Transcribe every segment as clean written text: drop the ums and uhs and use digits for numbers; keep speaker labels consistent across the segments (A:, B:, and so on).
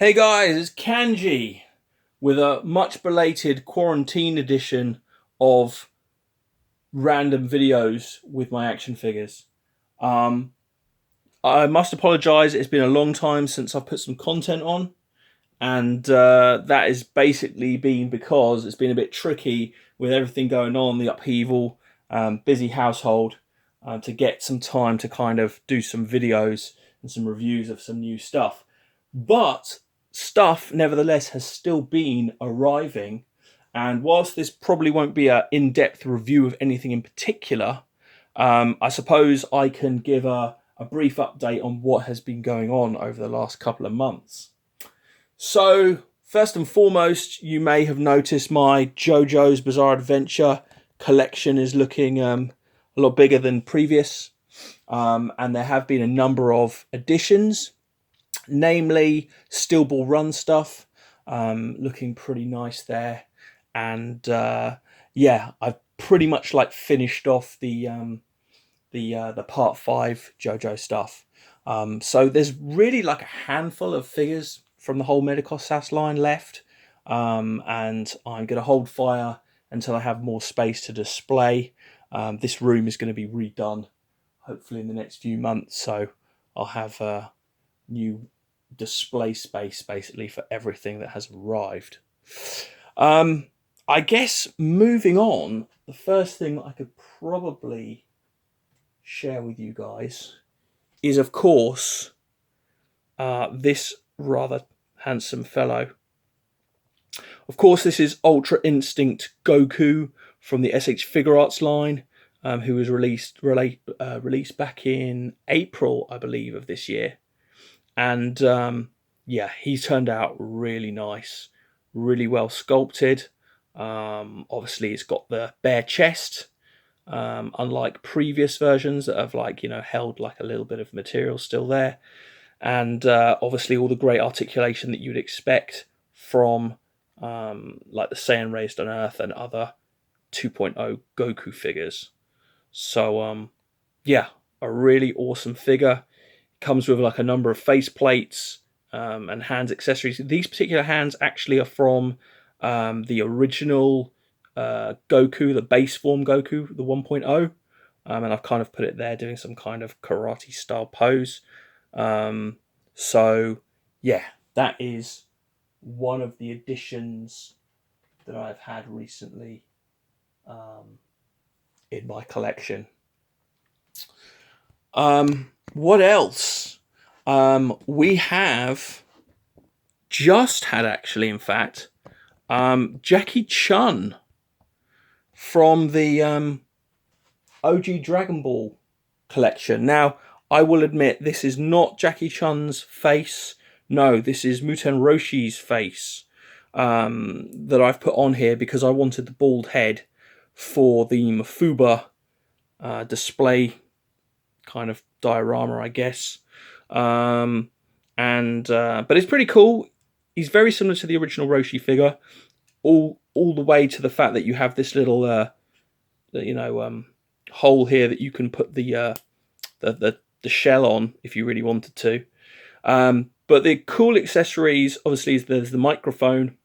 A: Hey guys, it's Kanji with a much belated quarantine edition of random videos with my action figures. Um, I must apologise, it's been a long time since I've put some content on, and that has basically been because it's been a bit tricky with everything going on, the upheaval, busy household, to get some time to kind of do some videos and some reviews of some new stuff. But stuff, nevertheless, has still been arriving. And whilst this probably won't be an in-depth review of anything in particular, I suppose I can give a brief update on what has been going on over the last couple of months. So, first and foremost, you may have noticed my Jojo's Bizarre Adventure collection is looking a lot bigger than previous. And there have been a number of additions, namely Steel Ball Run stuff, looking pretty nice there. And yeah, I've pretty much like finished off the part 5 JoJo stuff. So there's really like a handful of figures from the whole Medicos SAS line left, and I'm going to hold fire until I have more space to display. This room is going to be redone, hopefully in the next few months, so I'll have a new display space basically for everything that has arrived. I guess moving on, the first thing that I could probably share with you guys is, of course, this rather handsome fellow. Of course, this is Ultra Instinct Goku from the SH Figure Arts line, who was released back in April, I believe, of this year. And yeah, he's turned out really nice, really well sculpted. Obviously, it's got the bare chest, unlike previous versions that have held like a little bit of material still there, and obviously all the great articulation that you'd expect from like the Saiyan Raised on Earth and other 2.0 Goku figures. So yeah, a really awesome figure. Comes with like a number of face plates and hands accessories. These particular hands actually are from the original Goku, the base form Goku, the 1.0. And I've kind of put it there doing some kind of karate style pose. So yeah, that is one of the additions that I've had recently in my collection. What else? We have just had, actually, in fact, Jackie Chun from the OG Dragon Ball collection. Now, I will admit, this is not Jackie Chun's face. No, this is Muten Roshi's face that I've put on here because I wanted the bald head for the Mafuba display kind of diorama, I guess. But it's pretty cool. He's very similar to the original Roshi figure, all the way to the fact that you have this little hole here that you can put the shell on if you really wanted to. But the cool accessories, obviously, is there's the microphone,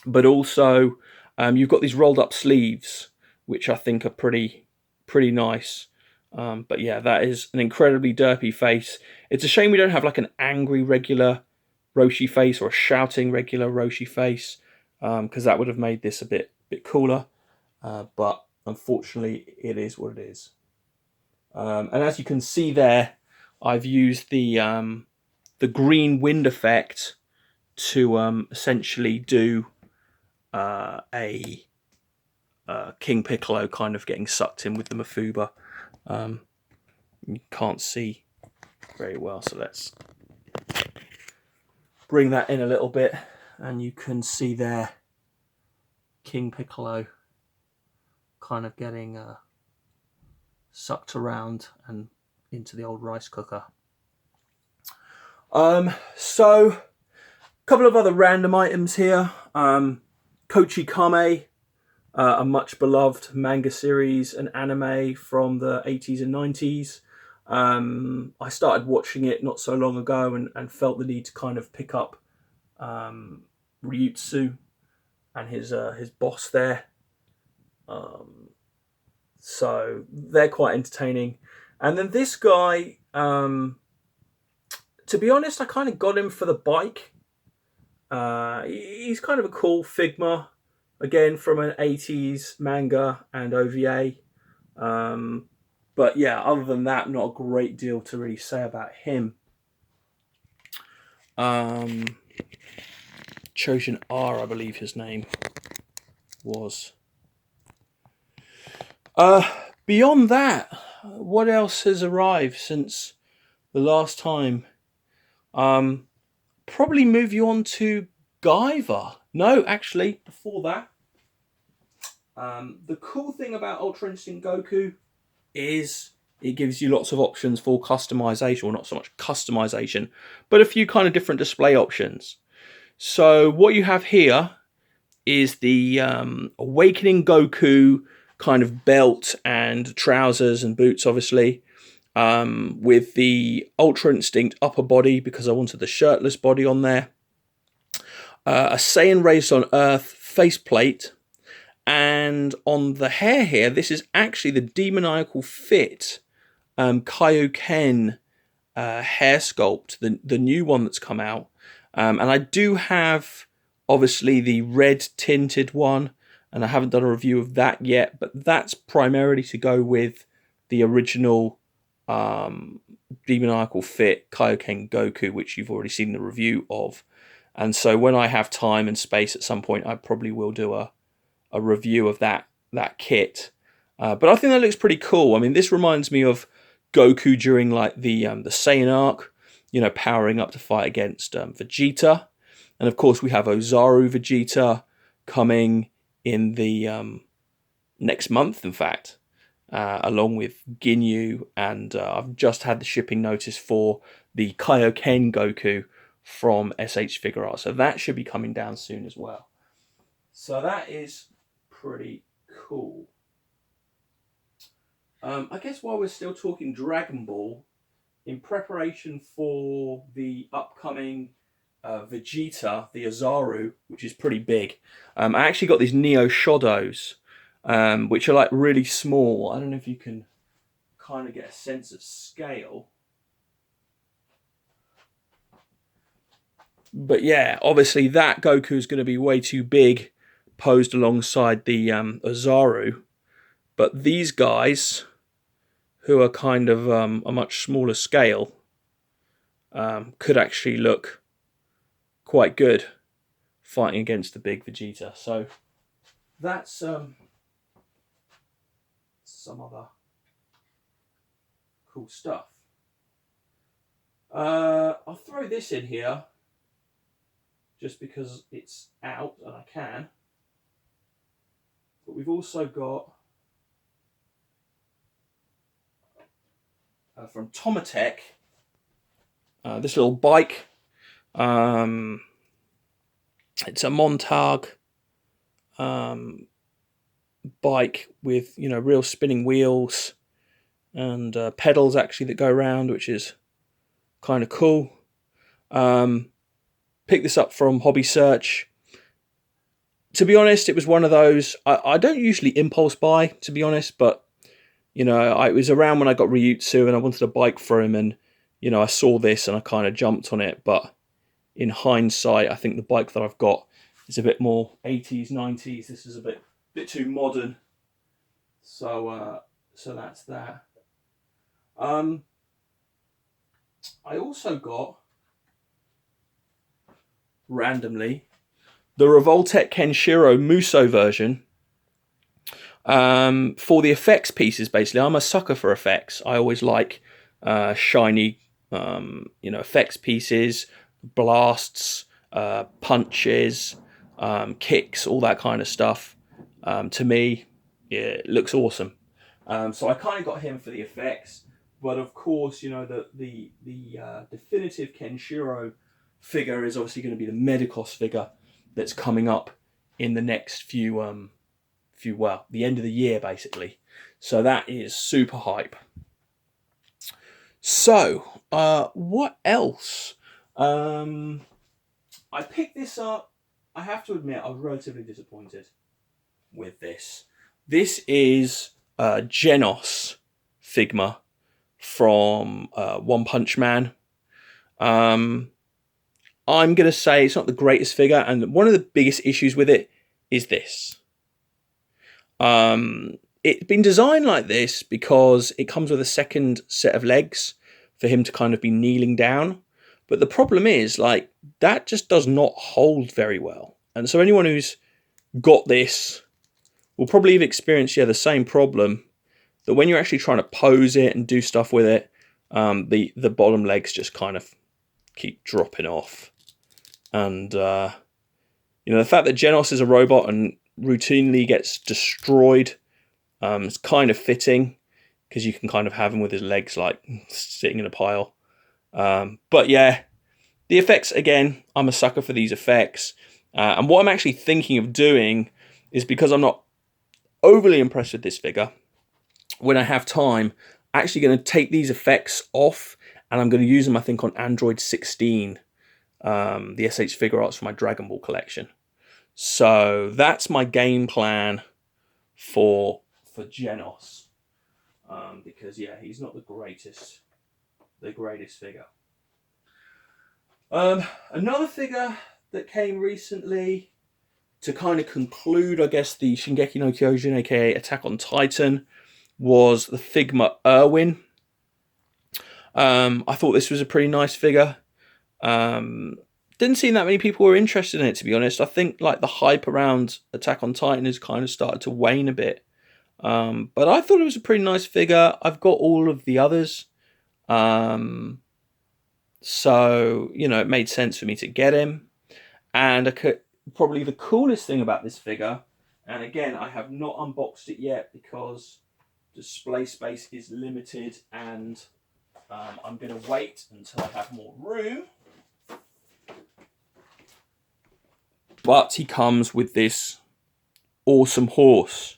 A: but also you've got these rolled up sleeves, which I think are pretty nice. But yeah, that is an incredibly derpy face. It's a shame we don't have like an angry regular Roshi face or a shouting regular Roshi face, because that would have made this a bit cooler. But unfortunately, it is what it is. And as you can see there, I've used the green wind effect to essentially do a King Piccolo kind of getting sucked in with the Mafuba. You can't see very well, so let's bring that in a little bit, and you can see there King Piccolo kind of getting sucked around and into the old rice cooker. So a couple of other random items here. Kochi Kame, a much beloved manga series and anime from the 80s and 90s. I started watching it not so long ago and felt the need to kind of pick up Ryutsu and his boss there. So they're quite entertaining. And then this guy, to be honest, I kind of got him for the bike. He's kind of a cool Figma, again from an 80s manga and OVA. But yeah, other than that, not a great deal to really say about him. Kyojin R, I believe his name was. Beyond that, what else has arrived since the last time? Probably move you on to Guyver. No, actually, before that. The cool thing about Ultra Instinct Goku is it gives you lots of options for customization. Well, not so much customization, but a few kind of different display options. So what you have here is the Awakening Goku kind of belt and trousers and boots, obviously, with the Ultra Instinct upper body, because I wanted the shirtless body on there. A Saiyan raised on Earth faceplate. And on the hair here, this is actually the demoniacal fit Kaio-Ken hair sculpt, the new one that's come out. And I do have, obviously, the red tinted one, and I haven't done a review of that yet, but that's primarily to go with the original demoniacal fit Kaio-Ken Goku, which you've already seen the review of. And so when I have time and space at some point, I probably will do a review of that kit. But I think that looks pretty cool. I mean, this reminds me of Goku during like the Saiyan arc, powering up to fight against Vegeta. And of course, we have Ozaru Vegeta coming in the next month, in fact, along with Ginyu. And I've just had the shipping notice for the Kaio-Ken Goku from SH Figure Art. So that should be coming down soon as well. So that is pretty cool. I guess while we're still talking Dragon Ball, in preparation for the upcoming Vegeta, the Ozaru, which is pretty big, I actually got these Neo Shodos, which are like really small. I don't know if you can kind of get a sense of scale. But yeah, obviously that Goku is going to be way too big posed alongside the Ozaru. But these guys, who are kind of a much smaller scale, could actually look quite good fighting against the big Vegeta. So that's some other cool stuff. I'll throw this in here just because it's out and I can. But we've also got from Tomatech this little bike. It's a Montag bike with real spinning wheels and pedals actually that go around, which is kind of cool. Picked this up from Hobby Search. To be honest, it was one of those, I don't usually impulse buy, to be honest, but it was around when I got Ryutsu and I wanted a bike for him, and I saw this and I kind of jumped on it. But in hindsight, I think the bike that I've got is a bit more 80s, 90s. This is a bit too modern. So that's that. I also got, randomly, the Revoltech Kenshiro Muso version for the effects pieces. Basically, I'm a sucker for effects. I always like shiny, effects pieces, blasts, punches, kicks, all that kind of stuff. To me, it looks awesome. So I kind of got him for the effects, but of course, the definitive Kenshiro figure is obviously going to be the Medicos figure that's coming up in the next the end of the year, basically. So that is super hype. So, what else? I picked this up. I have to admit, I was relatively disappointed with this. This is Genis Sigma from One Punch Man. I'm going to say it's not the greatest figure, and one of the biggest issues with it is this. It's been designed like this because it comes with a second set of legs for him to kind of be kneeling down. But the problem is, like, that just does not hold very well. And so anyone who's got this will probably have experienced, the same problem, that when you're actually trying to pose it and do stuff with it, the bottom legs just kind of keep dropping off. And, the fact that Genis is a robot and routinely gets destroyed, it's kind of fitting, because you can kind of have him with his legs, like, sitting in a pile. But yeah, the effects, again, I'm a sucker for these effects. And what I'm actually thinking of doing is, because I'm not overly impressed with this figure, when I have time, I'm actually going to take these effects off, and I'm going to use them, I think, on Android 16, the SH Figure Arts for my Dragon Ball collection. So that's my game plan for Genis. Because, yeah, he's not the greatest figure. Another figure that came recently to kind of conclude, I guess, the Shingeki no Kyojin, aka Attack on Titan, was the Figma Erwin. I thought this was a pretty nice figure. Didn't seem that many people were interested in it, to be honest. I think, like, the hype around Attack on Titan has kind of started to wane a bit. But I thought it was a pretty nice figure. I've got all of the others. So, it made sense for me to get him. And probably the coolest thing about this figure, and again, I have not unboxed it yet because display space is limited, and I'm going to wait until I have more room. But he comes with this awesome horse,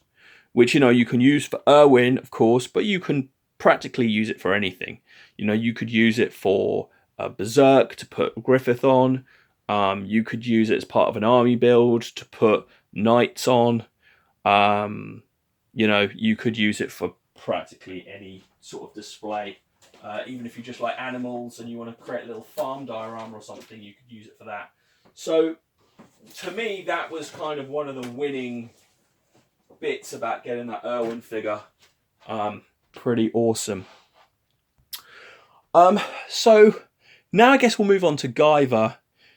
A: which, you can use for Erwin, of course, but you can practically use it for anything. You could use it for Berserk to put Griffith on. You could use it as part of an army build to put knights on. You could use it for practically any sort of display. Even if you just like animals and you want to create a little farm diorama or something, you could use it for that. So, to me, that was kind of one of the winning bits about getting that Erwin figure. Pretty awesome. So now I guess we'll move on to Guyver.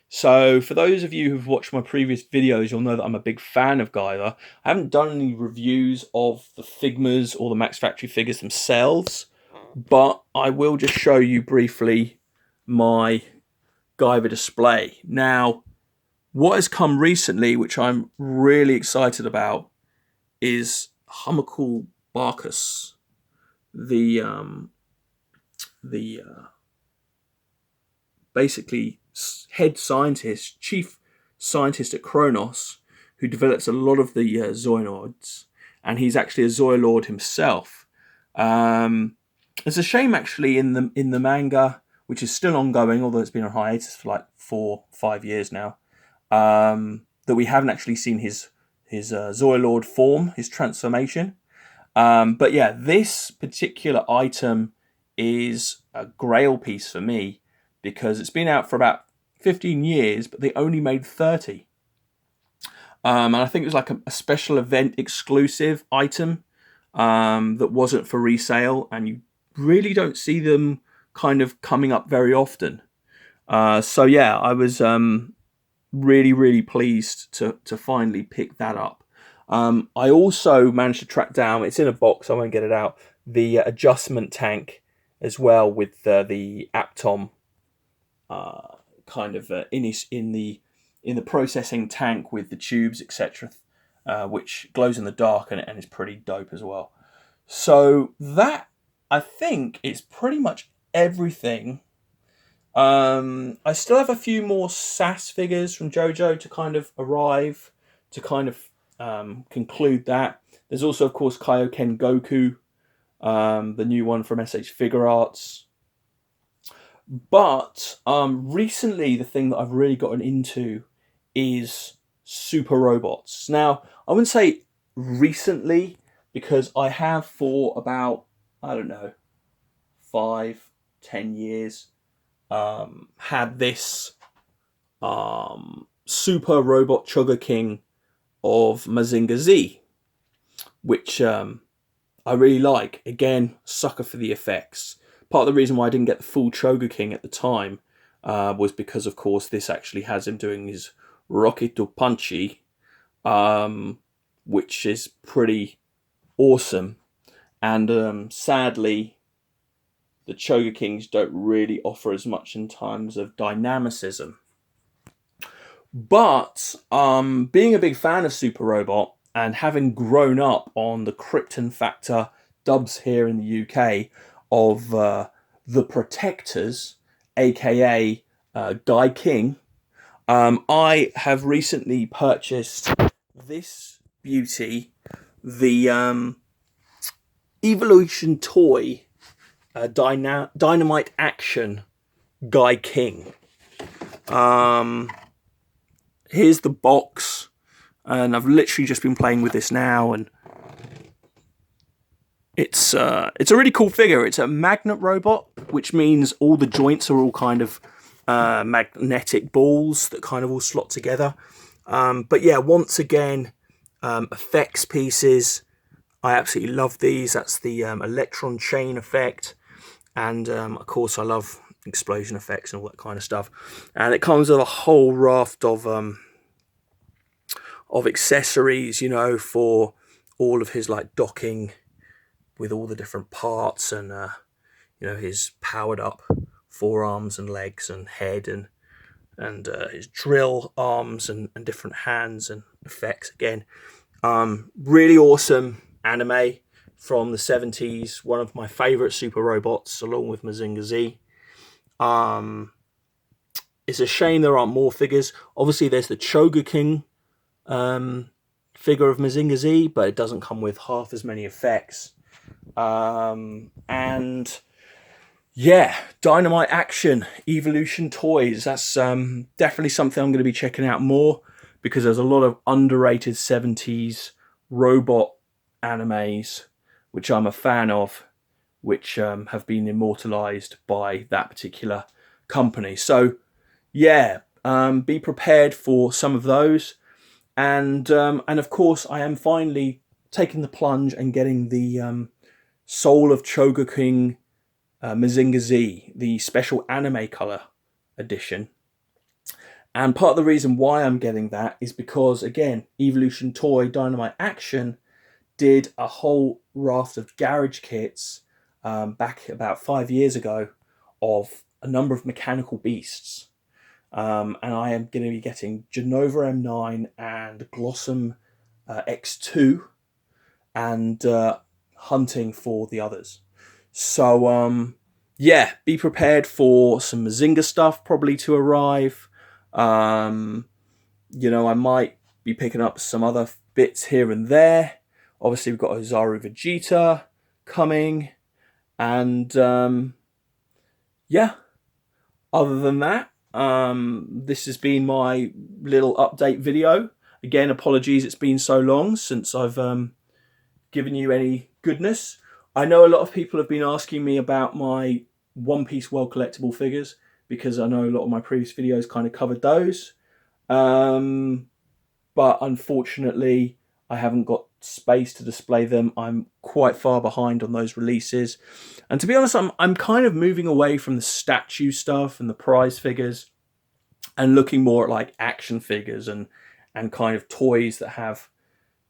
A: So for those of you who've watched my previous videos, you'll know that I'm a big fan of Guyver. I haven't done any reviews of the Figmas or the Max Factory figures themselves, but I will just show you briefly my Guyver display. Now, what has come recently, which I'm really excited about, is Humakul Barkus, the basically head scientist, chief scientist at Kronos, who develops a lot of the Zoids, and he's actually a Zoilord himself. It's a shame, actually, in the manga, which is still ongoing, although it's been on hiatus for like 4-5 years now, that we haven't actually seen his Zoilord form, his transformation. But yeah, this particular item is a grail piece for me, because it's been out for about 15 years, but they only made 30. And I think it was like a special event exclusive item that wasn't for resale, and you really don't see them kind of coming up very often. So yeah, I was really, really pleased to finally pick that up. I also managed to track down, it's in a box, I won't get it out, the adjustment tank as well, with the Aptom kind of in the processing tank with the tubes, etc., which glows in the dark and is pretty dope as well. So that, I think, is pretty much everything. I still have a few more SAS figures from Jojo to kind of arrive, to kind of conclude that. There's also, of course, Kaio-Ken Goku, the new one from SH Figure Arts. But recently, the thing that I've really gotten into is super robots. Now, I wouldn't say recently, because I have for about, I don't know, 5, 10 years, had this super robot Chugga King of Mazinga Z, which I really like. Again, sucker for the effects. Part of the reason why I didn't get the full Choga King at the time was because, of course, this actually has him doing his Rocket to Punchy, which is pretty awesome. And sadly, the Choga Kings don't really offer as much in terms of dynamicism. But being a big fan of Super Robot and having grown up on the Krypton Factor dubs here in the UK of The Protectors, aka Guy King, I have recently purchased this beauty, the Evolution Toy Dynamite Action Guy King. Here's the box, and I've literally just been playing with this now, and it's a really cool figure. It's a magnet robot, which means all the joints are all kind of magnetic balls that kind of all slot together. But yeah, once again, effects pieces. I absolutely love these. That's the electron chain effect, and of course I love explosion effects and all that kind of stuff. And it comes with a whole raft of accessories, you know, for all of his like docking with all the different parts, and you know, his powered up forearms and legs and head, and his drill arms and different hands and effects. Again, really awesome anime from the 70s. One of my favorite super robots, along with Mazinga Z. It's a shame there aren't more figures. Obviously, there's the Choga King figure of Mazinga Z, but it doesn't come with half as many effects. And yeah, Dynamite Action, Evolution Toys. That's definitely something I'm going to be checking out more, because there's a lot of underrated 70s robot animes, which I'm a fan of, which have been immortalized by that particular company. So yeah, be prepared for some of those. And of course, I am finally taking the plunge and getting the Soul of Choga King Mazinga Z, the special anime color edition. And part of the reason why I'm getting that is because, again, Evolution Toy Dynamite Action did a whole raft of garage kits back about 5 years ago of a number of mechanical beasts. And I am going to be getting Genova M9 and Glossum X2, and hunting for the others. So yeah, be prepared for some Mazinga stuff probably to arrive. You know, I might be picking up some other bits here and there. Obviously, we've got Ozaru Vegeta coming, and yeah, other than that, this has been my little update video. Again, apologies it's been so long since I've given you any goodness. I know a lot of people have been asking me about my One Piece World collectible figures, because I know a lot of my previous videos kind of covered those. But unfortunately, I haven't got space to display them. I'm quite far behind on those releases. And to be honest, I'm kind of moving away from the statue stuff and the prize figures, and looking more at like action figures and kind of toys that have,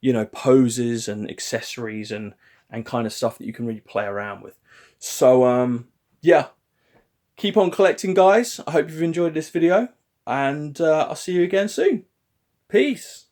A: you know, poses and accessories and kind of stuff that you can really play around with. So yeah, keep on collecting, guys. I hope you've enjoyed this video, and I'll see you again soon. Peace.